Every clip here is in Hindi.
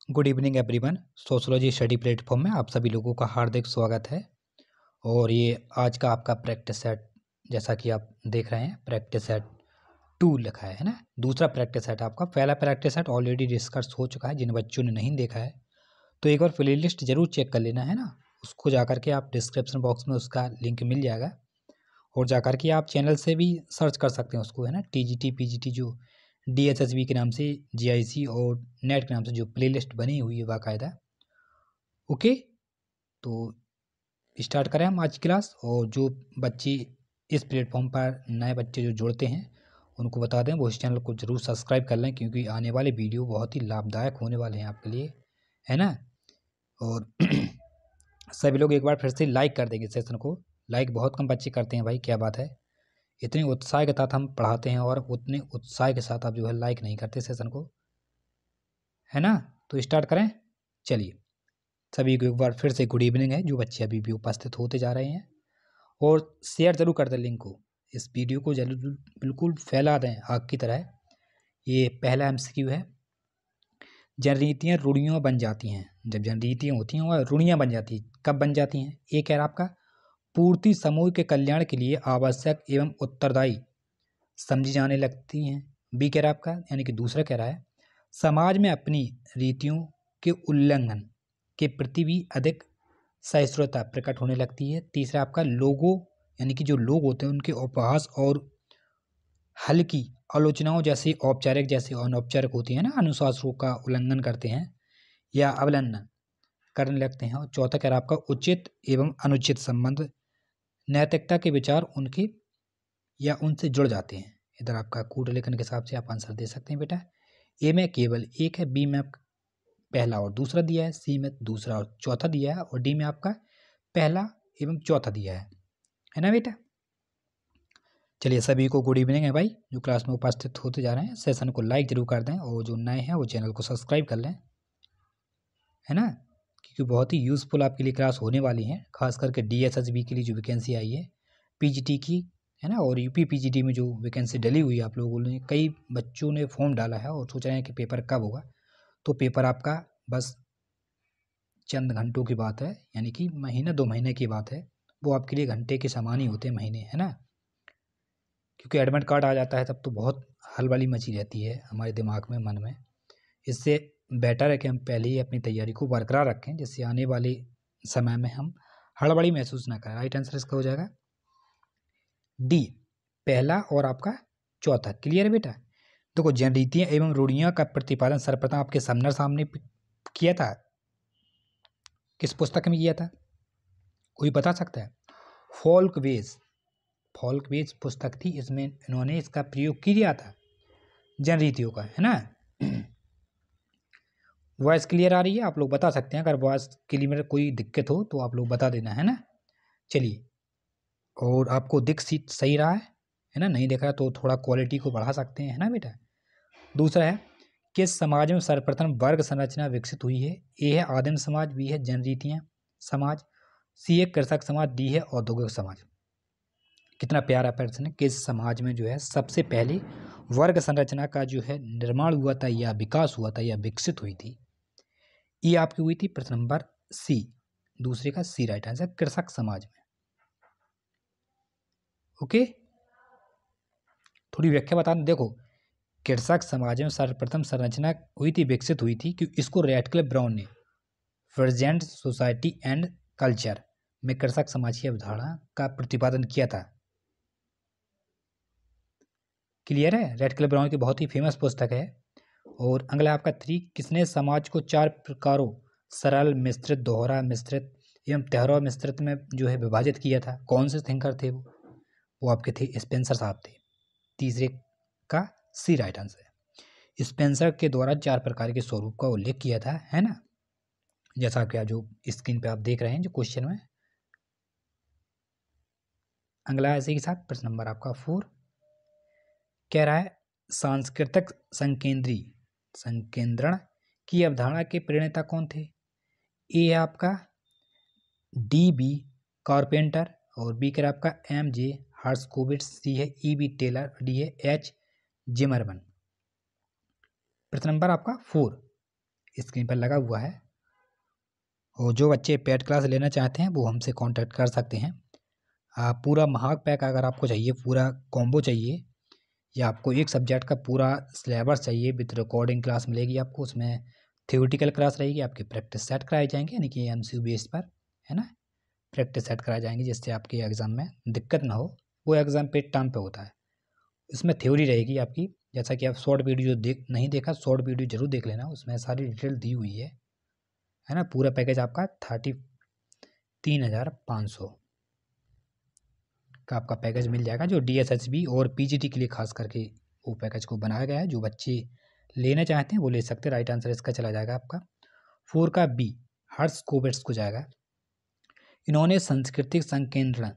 Good evening everyone. Sociology study platform में आप सभी लोगों का हार्दिक स्वागत है। और ये आज का आपका प्रैक्टिस सेट, जैसा कि आप देख रहे हैं, प्रैक्टिस सेट 2 लिखा है ना। दूसरा प्रैक्टिस सेट आपका, पहला प्रैक्टिस सेट ऑलरेडी डिस्कस हो चुका है। जिन बच्चों ने नहीं देखा है तो एक बार प्ले लिस्ट जरूर चेक कर लेना है ना। उसको जाकर के आप डिस्क्रिप्शन बॉक्स में उसका लिंक मिल जाएगा, और जाकर के आप चैनल से भी सर्च कर सकते हैं उसको, है ना। TGT PGT जो DSSB के नाम से, GIC और नेट के नाम से जो प्लेलिस्ट बनी हुई है बाकायदा। ओके, तो स्टार्ट करें हम आज की क्लास। और जो बच्चे इस प्लेटफॉर्म पर नए बच्चे जो जुड़ते हैं उनको बता दें वो इस चैनल को जरूर सब्सक्राइब कर लें, क्योंकि आने वाले वीडियो बहुत ही लाभदायक होने वाले हैं आपके लिए, है ना। और सभी लोग एक बार फिर से लाइक कर देंगे सेशन को। लाइक बहुत कम बच्चे करते हैं भाई, क्या बात है। इतने उत्साह के साथ हम पढ़ाते हैं और उतने उत्साह के साथ आप जो है लाइक नहीं करते सेशन को, है ना। तो स्टार्ट करें, चलिए। सभी को एक बार फिर से गुड इवनिंग है, जो बच्चे अभी भी उपस्थित होते जा रहे हैं। और शेयर जरूर कर दें लिंक को, इस वीडियो को जरूर बिल्कुल फैला दें आग की तरह। ये पहला MCQ है। जनरीतियाँ रूढ़ियों बन जाती हैं। जब जनरीतियाँ होती हैं वह रूढ़ियाँ बन जाती हैं, कब बन जाती हैं? एक है आपका, पूर्ति समूह के कल्याण के लिए आवश्यक एवं उत्तरदायी समझी जाने लगती हैं। बी कह रहा है आपका, यानी कि दूसरा कह रहा है, समाज में अपनी रीतियों के उल्लंघन के प्रति भी अधिक सहिष्णुता प्रकट होने लगती है। तीसरा आपका, लोगों यानी कि जो लोग होते हैं उनके उपहास और हल्की आलोचनाओं जैसे औपचारिक जैसे अनौपचारिक होती है ना, अनुशासनों का उल्लंघन करते हैं या अवलंबन करने लगते हैं। और चौथा कह रहा है आपका, उचित एवं अनुचित संबंध, नैतिकता के विचार उनके या उनसे जुड़ जाते हैं। इधर आपका कूट लेखन के हिसाब से आप आंसर दे सकते हैं बेटा। ए में केवल एक है, बी में पहला और दूसरा दिया है, सी में दूसरा और चौथा दिया है, और डी में आपका पहला एवं चौथा दिया है ना बेटा। चलिए, सभी को गुड इवनिंग है भाई, जो क्लास में उपस्थित होते जा रहे हैं। सेशन को लाइक जरूर कर दें, और जो नए हैं वो चैनल को सब्सक्राइब कर लें, है ना, क्योंकि बहुत ही यूज़फुल आपके लिए क्लास होने वाली है। खास करके DSSB के लिए जो वैकेंसी आई है PGT की, है ना, और UP PGT में जो वैकेंसी डली हुई है, आप लोगों ने कई बच्चों ने फॉर्म डाला है और सोच रहे हैं कि पेपर कब होगा। तो पेपर आपका बस चंद घंटों की बात है, यानी कि महीना 2 महीने की बात है। वो आपके लिए घंटे के समान ही होते हैं महीने, है ना। क्योंकि एडमिट कार्ड आ जाता है तब तो बहुत हलबली मची रहती है हमारे दिमाग में, मन में। इससे बेटर है कि हम पहले ही अपनी तैयारी को बरकरार रखें, जिससे आने वाले समय में हम हड़बड़ी महसूस ना करें। राइट आंसर इसका हो जाएगा डी, पहला और आपका चौथा। क्लियर है बेटा। देखो, जनरीतियाँ एवं रूढ़ियाँ का प्रतिपादन सर्वप्रथम आपके सामने किया था, किस पुस्तक में किया था? कोई बता सकता है? फोल्कवेज पुस्तक थी, इसमें इन्होंने इसका प्रयोग किया था जनरीतियों का, है ना। वॉइस क्लियर आ रही है? आप लोग बता सकते हैं, अगर वॉइस क्लियर में कोई दिक्कत हो तो आप लोग बता देना, है ना। चलिए, और आपको दिख सही रहा है ना? नहीं देखा तो थोड़ा क्वालिटी को बढ़ा सकते हैं, है ना बेटा। दूसरा है, किस समाज में सर्वप्रथम वर्ग संरचना विकसित हुई है? ए है आदिम समाज, बी है जनरीतियाँ समाज, सी है कृषक समाज, डी है औद्योगिक समाज। कितना प्यारा प्रश्न है। किस समाज में जो है सबसे पहले वर्ग संरचना का जो है निर्माण हुआ था या विकास हुआ था या विकसित हुई थी? ये आपकी हुई थी प्रश्न नंबर सी, दूसरे का सी राइट आंसर, कृषक समाज में। ओके, थोड़ी व्याख्या बता दें। देखो, कृषक समाज में सर्वप्रथम संरचना हुई थी, विकसित हुई थी, कि इसको रैडक्लिफ ब्राउन ने प्रेजेंट सोसाइटी एंड कल्चर में कृषक समाज की अवधारणा का प्रतिपादन किया था। क्लियर है? रैडक्लिफ ब्राउन की बहुत ही फेमस पुस्तक है। और अगला आपका 3, किसने समाज को 4 प्रकारों, सरल, मिश्रित, दोहरा, मिश्रित एवं तेहरा मिश्रित में जो है विभाजित किया था? कौन से थिंकर थे वो आपके थे स्पेंसर साहब थे। तीसरे का सी राइट आंसर है। स्पेंसर के द्वारा 4 प्रकार के स्वरूप का उल्लेख किया था, है ना, जैसा कि जो स्क्रीन पे आप देख रहे हैं जो क्वेश्चन में। अगला इसी के साथ प्रश्न नंबर आपका 4 कह रहा है, सांस्कृतिक संकेंद्रण की अवधारणा के प्रणेता कौन थे? ए है आपका DB कारपेंटर, और बी कह रहा है आपका MJ हर्स्कोविट्ज, सी है EB टेलर, डी है H जिमरमन। प्रश्न नंबर आपका 4, स्क्रीन पर लगा हुआ है। और जो बच्चे पेड क्लास लेना चाहते हैं वो हमसे कांटेक्ट कर सकते हैं। पूरा महाग पैक अगर आपको चाहिए, पूरा कॉम्बो चाहिए, या आपको एक सब्जेक्ट का पूरा सिलेबस चाहिए विद रिकॉर्डिंग क्लास मिलेगी आपको, उसमें थ्योरेटिकल क्लास रहेगी, आपके प्रैक्टिस सेट कराए जाएंगे, यानी कि एमसीक्यू बेस पर, है ना, प्रैक्टिस सेट कराए जाएंगे जिससे आपके एग्ज़ाम में दिक्कत ना हो। वो एग्ज़ाम पे टाइम पे होता है। इसमें थ्योरी रहेगी आपकी, जैसा कि आप शॉर्ट वीडियो जो नहीं देखा, शॉर्ट वीडियो जरूर देख लेना, उसमें सारी डिटेल दी हुई है ना। पूरा पैकेज आपका 33,500 का आपका पैकेज मिल जाएगा, जो DSSB और PGT के लिए खास करके वो पैकेज को बनाया गया है। जो बच्चे लेना चाहते हैं वो ले सकते हैं। राइट आंसर इसका चला जाएगा आपका 4 का B, हर्ष कोविट्स को जाएगा। इन्होंने सांस्कृतिक संकेंद्रण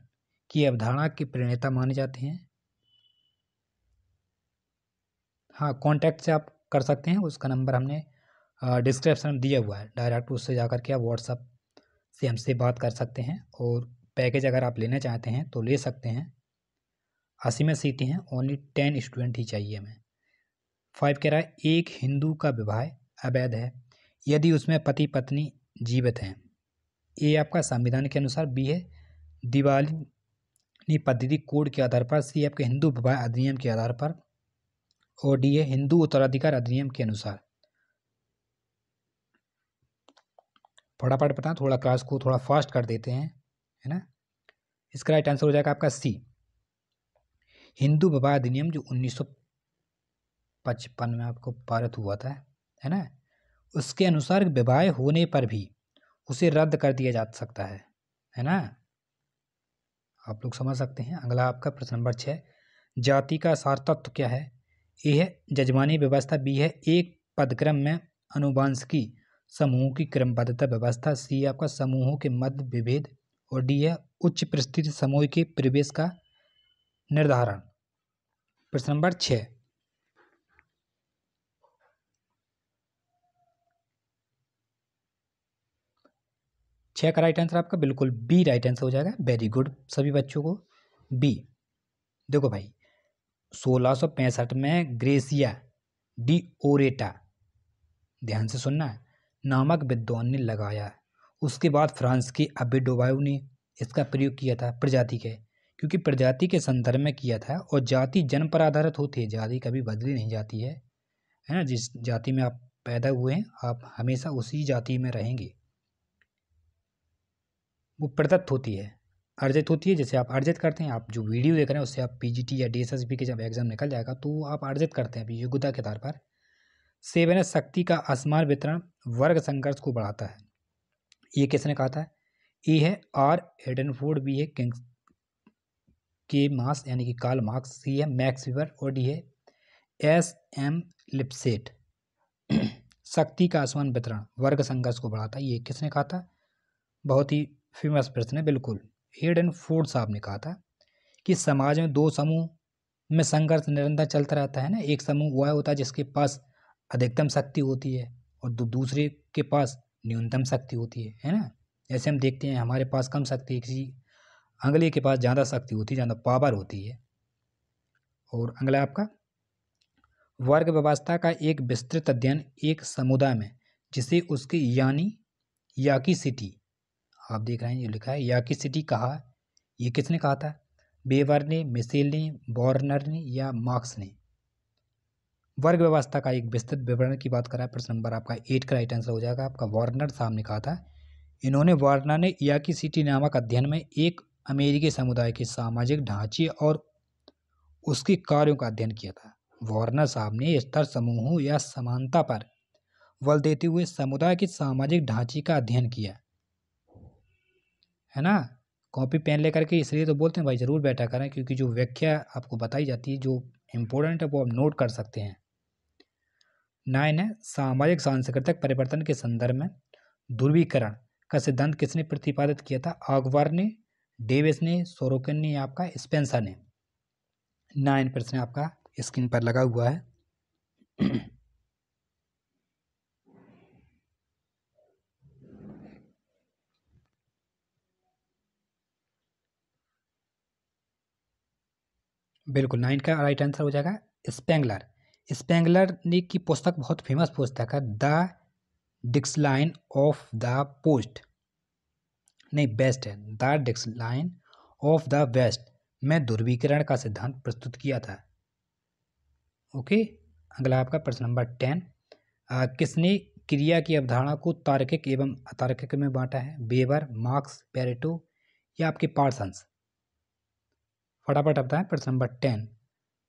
की अवधारणा के प्रणेता माने जाते हैं। हाँ, कॉन्टैक्ट से आप कर सकते हैं, उसका नंबर हमने डिस्क्रिप्शन में दिया हुआ है, डायरेक्ट उससे जाकर के आप व्हाट्सअप से हमसे बात कर सकते हैं। और पैकेज अगर आप लेना चाहते हैं तो ले सकते हैं। 80 में सीटें हैं, ओनली 10 स्टूडेंट ही चाहिए हमें। 5 कह रहा है एक हिंदू का विवाह अवैध है यदि उसमें पति पत्नी जीवित हैं। ए आपका संविधान के अनुसार, बी है दिवाली पद्धति कोड के आधार पर, सी आपके हिंदू विवाह अधिनियम के आधार पर, और डी है हिंदू उत्तराधिकार अधिनियम के अनुसार। फटाफट बताएं, थोड़ा क्लास को थोड़ा फास्ट कर देते हैं, है ना। इसका राइट आंसर हो जाएगा आपका सी, हिंदू विवाह अधिनियम, जो 1955 में आपको पारित हुआ था, है ना। उसके अनुसार विवाह होने पर भी उसे रद्द कर दिया जा सकता है ना। आप लोग समझ सकते हैं। अगला आपका प्रश्न नंबर 6, जाति का सार तत्व क्या है। ए है जजमानी व्यवस्था, बी है एक पदक्रम में अनुवांशिकी समूहों की क्रमबद्धता व्यवस्था, सी आपका समूहों के मध्य विभेद, और डी है उच्च परिस्थिति समूह के प्रवेश का निर्धारण। प्रश्न नंबर 6, का राइट आंसर आपका बिल्कुल बी राइट आंसर हो जाएगा। वेरी गुड सभी बच्चों को, बी। देखो भाई, 1665 में ग्रेसिया डी ओरेटा, ध्यान से सुनना है, नामक विद्वान ने लगाया। उसके बाद फ्रांस के अबेडोवायो ने इसका प्रयोग किया था प्रजाति के, क्योंकि प्रजाति के संदर्भ में किया था। और जाति जन्म पर आधारित होती है, जाति कभी बदली नहीं जाती है ना। जिस जाति में आप पैदा हुए हैं आप हमेशा उसी जाति में रहेंगे। वो प्रदत्त होती है, अर्जित होती है। जैसे आप अर्जित करते हैं, आप जो वीडियो देख रहे हैं उससे आप PGT या DSSB के जब एग्जाम निकल जाएगा तो आप अर्जित करते हैं अभी योग्यता के आधार पर। 7 शक्ति का असमान वितरण वर्ग संघर्ष को बढ़ाता है। ये किसने कहा था। ए है R हेडनफोर्ड, बी है किंग्स के मास यानी कि कार्ल मार्क्स, सी है मैक्स वीबर, और डी है SM लिप्सेट। शक्ति का असमान वितरण वर्ग संघर्ष को बढ़ाता है, ये किसने कहा था। बहुत ही फेमस प्रश्न है, बिल्कुल हेडनफोर्ड साहब ने कहा था कि समाज में दो समूह में संघर्ष निरंतर चलता रहता है ना। एक समूह वह होता है जिसके पास अधिकतम शक्ति होती है और दूसरे के पास न्यूनतम शक्ति होती है ना। जैसे हम देखते हैं हमारे पास कम शक्ति है, किसी अगले के पास ज़्यादा शक्ति होती है, ज़्यादा पावर होती है। और अगला आपका वर्ग व्यवस्था का एक विस्तृत अध्ययन एक समुदाय में जिसे उसके यानी याकी सिटी, आप देख रहे हैं ये लिखा है याकी सिटी कहा, ये किसने कहा था। बेवर ने, मिशेल ने, बॉर्नर ने या मार्क्स ने। वर्ग व्यवस्था का एक विस्तृत विवरण की बात करा है। प्रश्न नंबर आपका 8 का राइट आंसर हो जाएगा आपका वार्नर साहब ने कहा था। इन्होंने वार्नर ने याकी सिटी नामक अध्ययन में एक अमेरिकी समुदाय के सामाजिक ढांचे और उसके कार्यों का अध्ययन किया था। वार्नर साहब ने स्तर समूहों या समानता पर बल देते हुए समुदाय के सामाजिक ढांचे का अध्ययन किया, है ना। कॉपी पेन लेकर के इसलिए तो बोलते हैं भाई जरूर बैठा करें, क्योंकि जो व्याख्या आपको बताई जाती है जो इम्पोर्टेंट है वो आप नोट कर सकते हैं। 9 है सामाजिक सांस्कृतिक परिवर्तन के संदर्भ में ध्रुवीकरण का सिद्धांत किसने प्रतिपादित किया था। अकबर ने, डेविस ने, सोरोकिन ने, आपका स्पेंसर ने। 9 प्रश्न आपका स्क्रीन पर लगा हुआ है। बिल्कुल 9 का राइट आंसर हो जाएगा स्पेंगलर। स्पेंगलर ने की पुस्तक बहुत फेमस पुस्तक है the decline of the post, नहीं बेस्ट है, the decline of the west में ध्रुवीकरण का सिद्धांत प्रस्तुत किया था। ओके, अगला आपका प्रश्न नंबर 10, किसने क्रिया की अवधारणा को तार्किक एवं अतार्किक में बांटा है? वेबर, मार्क्स, पेरेटो या आपके पार्सन्स? फटाफट बताएं। प्रश्न नंबर 10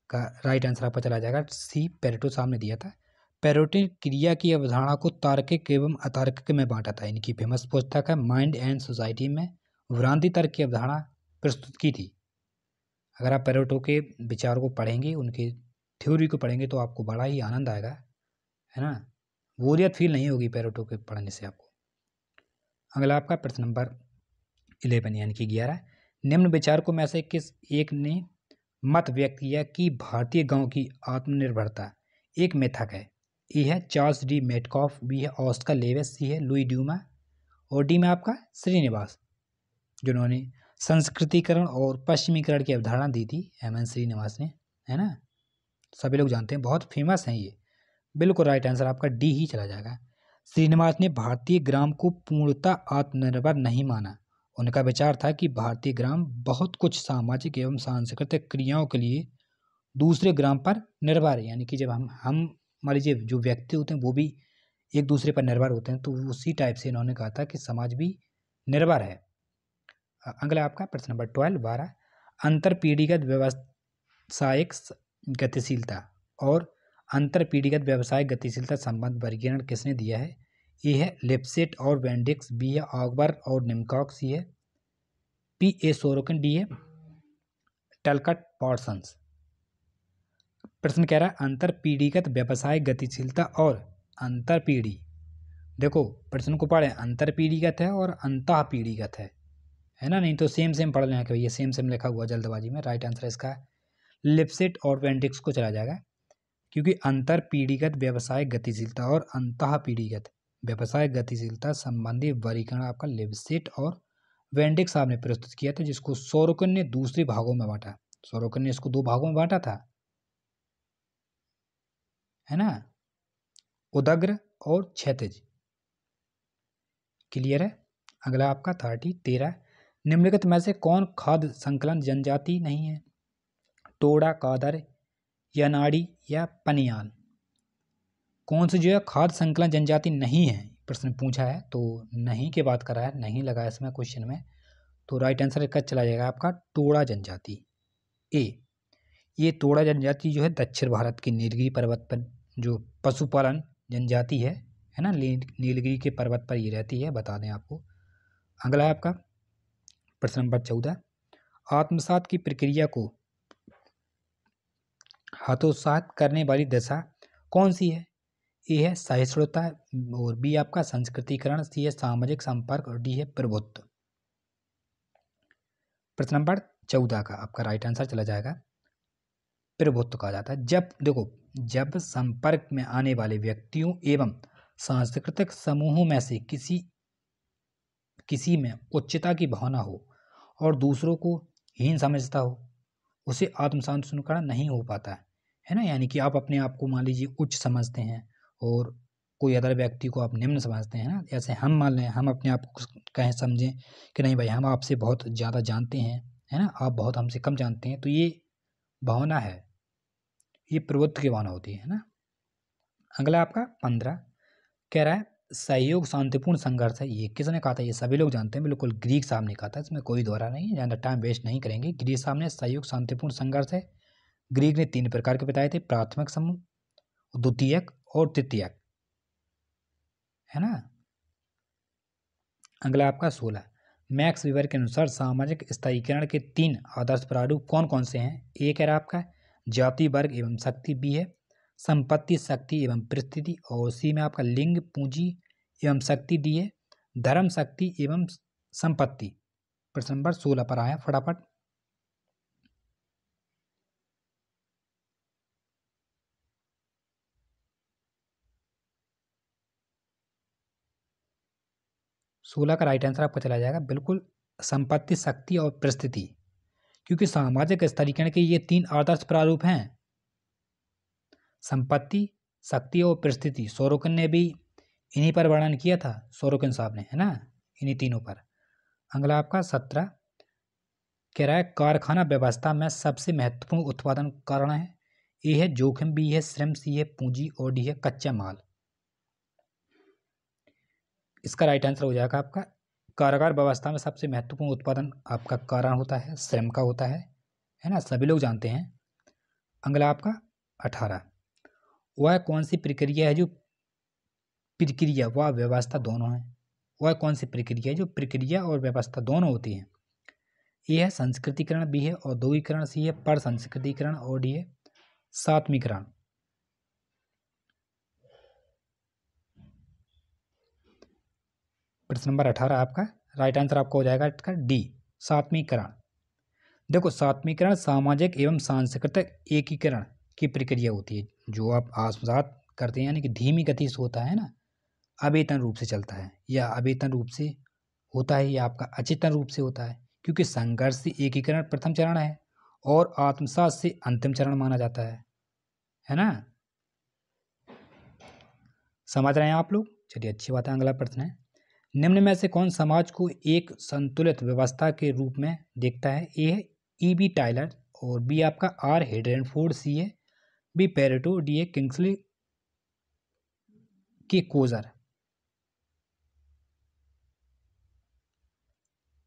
का राइट आंसर आपका चला जाएगा सी, पेरेटो सामने दिया था। पेरेटो ने क्रिया की अवधारणा को तार्किक एवं अतार्किक में बांटा था। इनकी फेमस पुस्तक है माइंड एंड सोसाइटी में भ्रांति तर्क की अवधारणा प्रस्तुत की थी। अगर आप पेरेटो के विचार को पढ़ेंगे, उनकी थ्योरी को पढ़ेंगे तो आपको बड़ा ही आनंद आएगा, है ना, बोरियत फील नहीं होगी पेरेटो के पढ़ने से आपको। अगला आपका प्रश्न नंबर 11 यानी कि 11, निम्न विचारकों में से किस एक ने मत व्यक्त किया कि भारतीय गांव की आत्मनिर्भरता एक मिथक है? ए है चार्ल्स डी मेटकॉफ, बी है ऑस्कर लेविस, सी है लुई ड्यूमा और डी में आपका श्रीनिवास, जिन्होंने संस्कृतिकरण और पश्चिमीकरण की अवधारणा दी थी। एम एन श्रीनिवास ने, है ना, सभी लोग जानते हैं, बहुत फेमस हैं ये। बिल्कुल राइट आंसर आपका डी ही चला जाएगा। श्रीनिवास ने भारतीय ग्राम को पूर्णतः आत्मनिर्भर नहीं माना। उनका विचार था कि भारतीय ग्राम बहुत कुछ सामाजिक एवं सांस्कृतिक क्रियाओं के लिए दूसरे ग्राम पर निर्भर है। यानी कि जब हम मान लीजिए जो व्यक्ति होते हैं वो भी एक दूसरे पर निर्भर होते हैं, तो उसी टाइप से इन्होंने कहा था कि समाज भी निर्भर है। अगला आपका प्रश्न नंबर 12, अंतरपीढ़ीगत व्यवसायिक गतिशीलता और अंतरपीढ़ीगत व्यवसायिक गतिशीलता संबंध वर्गीकरण किसने दिया है? ए है लिप्सेट और वेंडिक्स, बी है ऑगबर और निमकॉक, सी है पी ए सोरोकिन, डी है टलकट पार्सन्स। प्रश्न कह रहा है अंतरपीढ़ीगत व्यवसायिक गतिशीलता और अंतरपीढ़ी, देखो प्रश्न को पढ़े, अंतरपीढ़ीगत है और अंतःपीढ़ीगत है ना, नहीं तो सेम पढ़ लें कि भैया सेम लिखा हुआ जल्दबाजी में। राइट आंसर इसका लिप्सेट और वेंडिक्स को चला जाएगा, क्योंकि अंतरपीढ़ीगत व्यवसायिक गतिशीलता और अंतःपीढ़ीगत व्यवसायिक गतिशीलता संबंधी वर्गीकरण आपका लिप्सेट और वेंडिक्स साहब ने प्रस्तुत किया था, जिसको सोरोकिन ने दूसरे भागों में बांटा। सोरोकिन ने इसको 2 भागों में बांटा था, है ना, उदग्र और क्षैतिज। क्लियर है। अगला आपका 13, निम्नलिखित में से कौन खाद्य संकलन जनजाति नहीं है? टोडा, कादर, यनाड़ी या पनियाल? कौन सी जो है खाद्य संकलन जनजाति नहीं है, प्रश्न पूछा है, तो नहीं की बात कर रहा है, नहीं लगा इसमें क्वेश्चन में, तो राइट आंसर इसका चला जाएगा आपका टोडा जनजाति, ए। ये टोडा जनजाति जो है दक्षिण भारत की नीलगिरी पर्वत पर जो पशुपालन जनजाति है ना, नीलगिरी के पर्वत पर ये रहती है, बता दें आपको। अगला है आपका प्रश्न नंबर 14, आत्मसात की प्रक्रिया को हतोत्साहित करने वाली दशा कौन सी है? ए है सहिष्णुता और बी आपका संस्कृतिकरण, सी है सामाजिक संपर्क और डी है प्रभुत्व। प्रश्न नंबर 14 का आपका राइट आंसर चला जाएगा प्रभुत्व कहा जाता है। जब देखो, जब संपर्क में आने वाले व्यक्तियों एवं सांस्कृतिक समूहों में से किसी में उच्चता की भावना हो और दूसरों को हीन समझता हो, उसे आत्मसंतुलन नहीं हो पाता है ना। यानी कि आप अपने आप को मान लीजिए उच्च समझते हैं और कोई अदर व्यक्ति को आप निम्न समझते हैं ना, जैसे हम मान लें, हम अपने आप को कहें समझें कि नहीं भाई हम आपसे बहुत ज़्यादा जानते हैं, है ना, आप बहुत हमसे कम जानते हैं, तो ये भावना है, ये प्रवृत्ति की भावना होती है ना। अगला आपका 15 कह रहा है सहयोग शांतिपूर्ण संघर्ष है। ये किसने कहा था? ये सभी लोग जानते हैं, बिल्कुल ग्रीक साहब ने कहा था, इसमें कोई दोहरा नहीं है, ज़्यादा टाइम वेस्ट नहीं करेंगे। ग्रीक साहब ने सहयोग शांतिपूर्ण संघर्ष है। ग्रीक ने 3 प्रकार के बताए थे, प्राथमिक समूह, द्वितीयक और तृतीयक, है ना। अगला आपका 16 मैक्स वीबर के अनुसार सामाजिक स्थायीकरण के 3 आदर्श प्रारूप कौन कौन से हैं? ए कह रहा है आपका जाति, वर्ग एवं शक्ति, बी है संपत्ति, शक्ति एवं परिस्थिति और सी में आपका लिंग, पूंजी एवं शक्ति, डी है धर्म, शक्ति एवं संपत्ति। प्रश्न नंबर 16 पर आया फटाफट। सोलह का राइट आंसर आपका चला जाएगा बिल्कुल संपत्ति, शक्ति और परिस्थिति, क्योंकि सामाजिक स्तरीकरण के ये 3 आदर्श प्रारूप हैं, संपत्ति, शक्ति और परिस्थिति। सोरोकिन ने भी इन्हीं पर वर्णन किया था सोरोकिन साहब ने, है ना, इन्हीं तीनों पर। अगला आपका 17 कह रहा है कारखाना व्यवस्था में सबसे महत्वपूर्ण उत्पादन कारण है। ए है जोखिम, बी है श्रम, सी है पूंजी और डी है कच्चा माल। इसका राइट आंसर हो जाएगा आपका कारागार व्यवस्था में सबसे महत्वपूर्ण उत्पादन आपका कारण होता है श्रम का होता है ना, सभी लोग जानते हैं। अगला आपका 18 वह कौन सी प्रक्रिया है जो प्रक्रिया व व्यवस्था दोनों है। वह कौन सी प्रक्रिया है जो प्रक्रिया और व्यवस्था दोनों होती है। ए है संस्कृतिकरण, बी है औद्योगिकरण, सी है पर संस्कृतिकरण और डी है सात्मीकरण। प्रश्न नंबर 18 आपका राइट आंसर आपका हो जाएगा इसका डी सात्मीकरण। देखो सात्मीकरण सामाजिक एवं सांस्कृतिक एकीकरण की प्रक्रिया होती है जो आप आत्मसात करते हैं, यानी कि धीमी गति से होता है ना, अवेतन रूप से चलता है या अवेतन रूप से होता है या आपका अचेतन रूप से होता है, क्योंकि संघर्ष से एकीकरण प्रथम चरण है और आत्मसात से अंतिम चरण माना जाता है ना। समझ रहे हैं आप लोग? चलिए अच्छी बात है। अगला प्रश्न है निम्न में से कौन समाज को एक संतुलित व्यवस्था के रूप में देखता है। ए है ई.बी. टायलर और बी आपका आर हेडरफोर्ड, सी है बी पेरेटो, डी है किंग्सली के कोजर।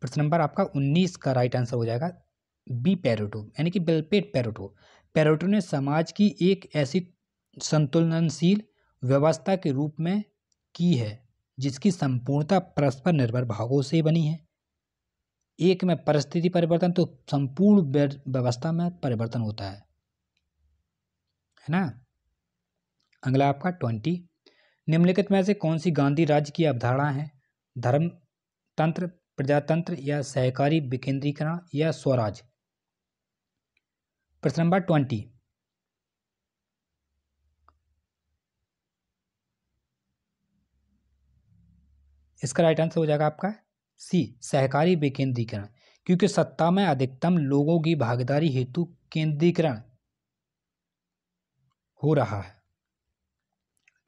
प्रश्न नंबर आपका 19 का राइट आंसर हो जाएगा बी पेरेटो, यानी कि बिलपेट पेरेटो। पेरेटो ने समाज की एक ऐसी संतुलनशील व्यवस्था के रूप में की है जिसकी संपूर्णता परस्पर निर्भर भागों से बनी है। एक में परिस्थिति परिवर्तन तो संपूर्ण व्यवस्था में परिवर्तन होता है ना। अगला आपका 20 निम्नलिखित में से कौन सी गांधी राज्य की अवधारणा है। धर्म तंत्र, प्रजातंत्र या सहकारी विकेंद्रीकरण या स्वराज। प्रश्न नंबर 20 इसका राइट आंसर हो जाएगा आपका सी सहकारी विकेंद्रीकरण, क्योंकि सत्ता में अधिकतम लोगों की भागीदारी हेतु केंद्रीकरण हो रहा है।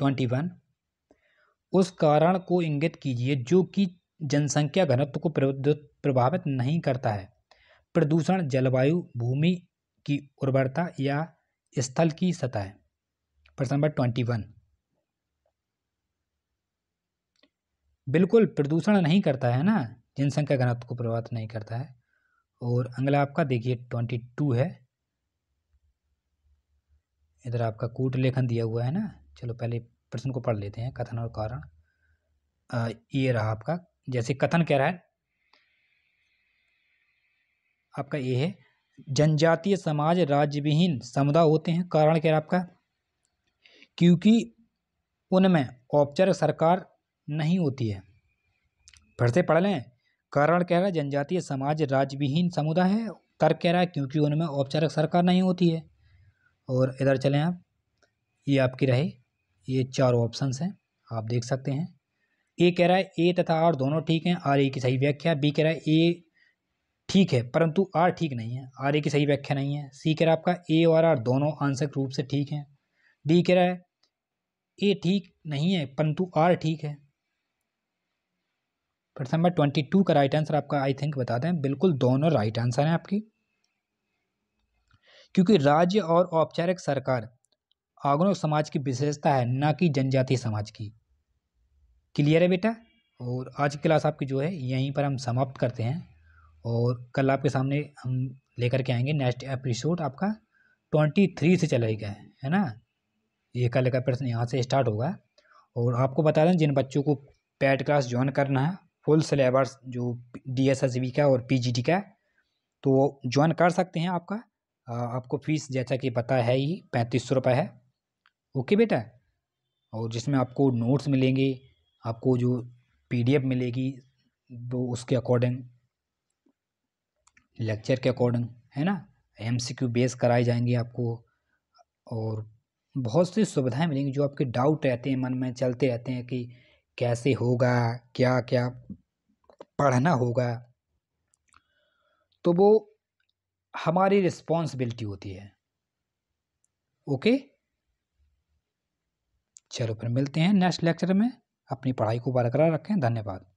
21 उस कारण को इंगित कीजिए जो कि जनसंख्या घनत्व को प्रभावित नहीं करता है। प्रदूषण, जलवायु, भूमि की उर्वरता या स्थल की सतह। प्रश्न नंबर 21 बिल्कुल प्रदूषण नहीं करता है ना, जनसंख्या घनत्व को प्रभावित नहीं करता है। और अगला आपका देखिए 22 है, इधर आपका कूट लेखन दिया हुआ है ना। चलो पहले प्रश्न को पढ़ लेते हैं, कथन और कारण। ये रहा आपका, जैसे कथन कह रहा है आपका ये है जनजातीय समाज राज्यविहीन समुदाय होते हैं। कारण कह रहा है आपका क्योंकि उनमें औपचारिक सरकार नहीं होती है। फिर से पढ़ लें, कारण कह रहा है जनजातीय समाज राज्यविहीन समुदाय है, तर्क कह रहा है क्योंकि उनमें औपचारिक सरकार नहीं होती है। और इधर चलें आप, ये आपकी रहे, ये चारों ऑप्शंस हैं आप देख सकते हैं। ए कह रहा है ए तथा आर दोनों ठीक हैं, आर ए की सही व्याख्या। बी कह रहा है ए ठीक है परंतु आर ठीक नहीं है, आर ए की सही व्याख्या नहीं है। सी कह रहा है आपका ए और आर दोनों आंशिक रूप से ठीक हैं। डी कह रहा है ए ठीक नहीं है परंतु आर ठीक है। प्रश्न नंबर 22 का राइट आंसर आपका आई थिंक बता दें, बिल्कुल दोनों राइट आंसर हैं आपकी, क्योंकि राज्य और औपचारिक सरकार आगुनिक समाज की विशेषता है, ना कि जनजातीय समाज की। क्लियर है बेटा? और आज की क्लास आपकी जो है यहीं पर हम समाप्त करते हैं और कल आपके सामने हम लेकर के आएंगे नेक्स्ट एपिसोड आपका 23 से चलेगा, है ना। ये कल का प्रश्न यहाँ से स्टार्ट होगा। और आपको बता दें जिन बच्चों को पैड क्लास ज्वाइन करना है, फुल सिलेबस जो DSSB का और PGT का, तो ज्वाइन कर सकते हैं। आपको फीस जैसा कि पता है ही 3500 रुपये है। ओके बेटा, और जिसमें आपको नोट्स मिलेंगे, आपको जो PDF मिलेगी वो उसके अकॉर्डिंग, लेक्चर के अकॉर्डिंग, है ना। MCQ बेस कराए जाएंगे आपको और बहुत सी सुविधाएं मिलेंगी। जो आपके डाउट रहते हैं मन में चलते रहते हैं कि कैसे होगा, क्या क्या पढ़ना होगा, तो वो हमारी रिस्पॉन्सिबिलिटी होती है। ओके, चलो फिर मिलते हैं नेक्स्ट लेक्चर में। अपनी पढ़ाई को बरकरार रखें। धन्यवाद।